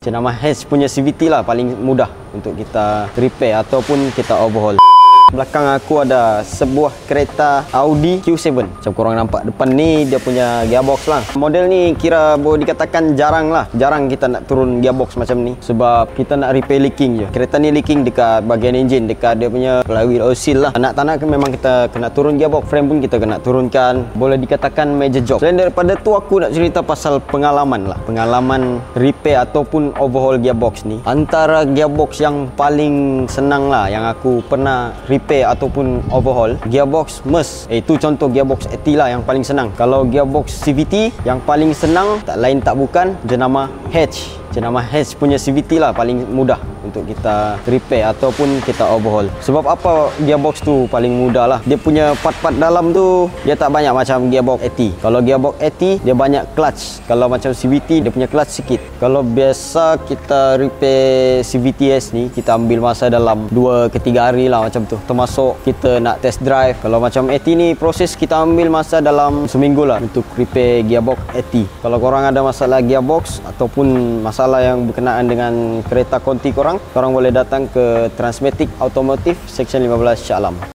Jenama Hatch punya CVT lah paling mudah untuk kita repair ataupun kita overhaul. Belakang aku ada sebuah kereta Audi Q7. Macam korang nampak depan ni dia punya gearbox lah. Model ni kira boleh dikatakan jarang lah. Jarang kita nak turun gearbox macam ni. Sebab kita nak repair leaking je. Kereta ni leaking dekat bahagian enjin, dekat dia punya flywheel oil seal lah. Nak tak nak memang kita kena turun gearbox. Frame pun kita kena turunkan. Boleh dikatakan major job. Selain daripada tu aku nak cerita pasal pengalaman lah. Pengalaman repair ataupun overhaul gearbox ni. Antara gearbox yang paling senang lah yang aku pernah repair ataupun overhaul, gearbox Merc. Itu contoh gearbox AT lah yang paling senang. Kalau gearbox CVT yang paling senang tak lain tak bukan jenama Hatch. Jenama Hatch punya CVT lah paling mudah untuk kita repair ataupun kita overhaul. Sebab apa gearbox tu paling mudah lah? Dia punya part-part dalam tu dia tak banyak macam gearbox AT. Kalau gearbox AT dia banyak clutch. Kalau macam CVT dia punya clutch sikit. Kalau biasa kita repair CVTs ni kita ambil masa dalam 2 ke 3 hari lah macam tu. Termasuk kita nak test drive. Kalau macam AT ni proses kita ambil masa dalam seminggu lah untuk repair gearbox AT. Kalau korang ada masalah gearbox ataupun masalah yang berkenaan dengan kereta konti korang boleh datang ke Transmatic Automotive Section 15 Shah Alam.